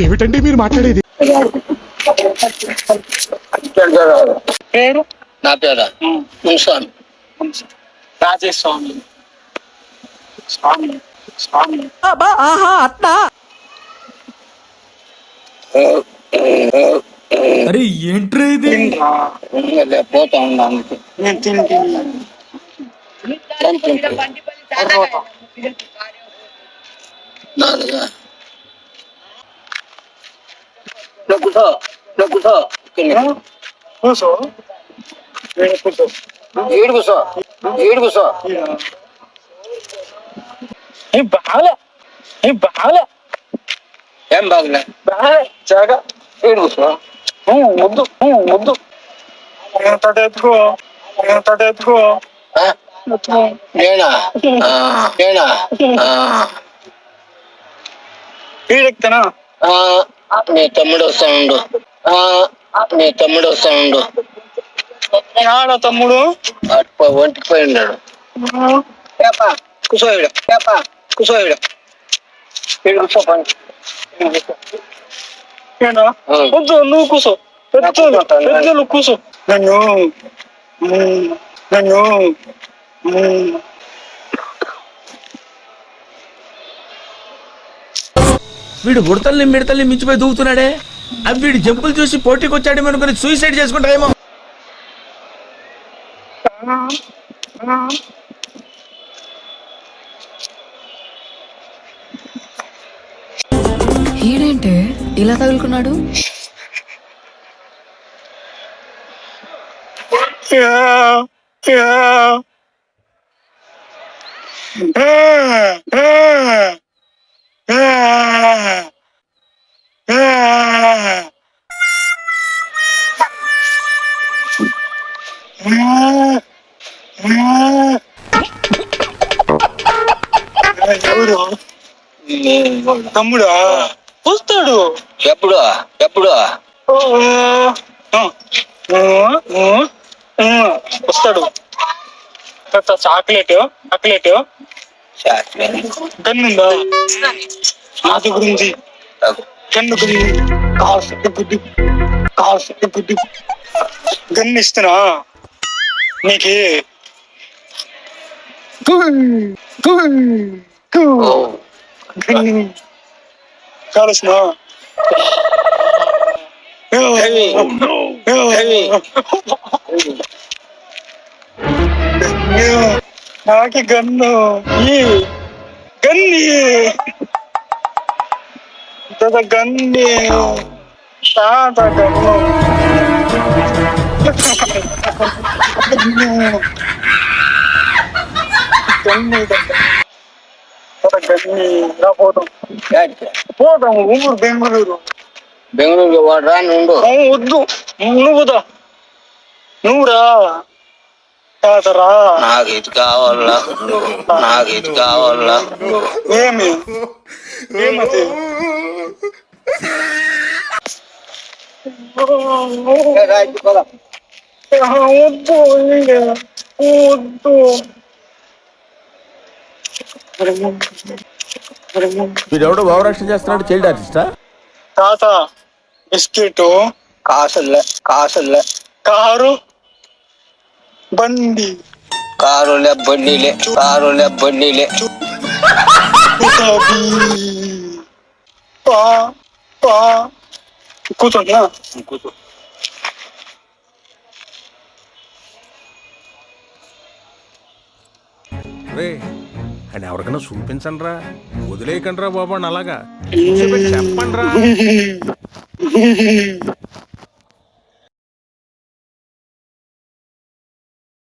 ఏమిటండి మీరు మాట్లాడేది? పేరు నా పేరా మున్స్వామి రాజేష్ స్వామి స్వామి స్వామి అట్లా అరే ఏంట్రా ఇది? పోతా ఉన్నాను నేను తింటే కూసో ఏడు కూసో ఏడు కూసో బాగలే బాగలే ఏం బాగలే బాగలే జాగా ఏడు కూసో ముద్దు ముద్దు ఎత్తుకో ఎత్తుకో నేనా నేనా వీడెక్తానా నీ తమ్ముడు వస్తా ఉండు నీ తమ్ముడు వస్తా ఉండు ఆడ తమ్ముడు ఒంటికి పోయి ఉన్నాడు కూర్చోవిడ కూర్చోవిడ కూర్చో వద్దు నువ్వు కూర్చో పెద్దలు కూర్చో నన్ను నన్ను వీడు ఉడతల్ని మిడతల్ని మించిపోయి దూకుతున్నాడే. అవి వీడి జంపులు చూసి పోటీకి వచ్చాడేమో అనుకుని సూసైడ్ చేసుకుంటారేమో. ఈడేంటే ఇలా తగులుకున్నాడు? ఎవరు తమ్ముడా వస్తాడు ఎప్పుడు ఎప్పుడు వస్తాడు చాక్లెట్ చాక్లెట్ గన్నుందా నాది గురించి గన్ను గుడ్డి గన్ను ఇస్తున్నా నీకు కాలసిన నాకి గన్ను ఈ గన్ని గన్ని తాత గన్ను గన్ని పోతాము ఊరు బెంగళూరు వాడు రా నుండు వద్దు నువ్వుదా నువ్వురా తాతరా నాకు ఇది కావాలా నాకు ఇది కావాలా ఏమి ఏమది వద్దు వద్దు వీడెవడో భావరక్షణ చేస్తున్నాడు. చైల్డ్ ఆర్టిస్టా? తాత బిస్కెట్ కాసులే కారు బండి కారులే బండిలే కూర్చోండి కూర్చో అని ఎవరికైనా చూపించండి రా, వదిలేయకండి రా బాబు అని అలాగా చెప్పండి రా.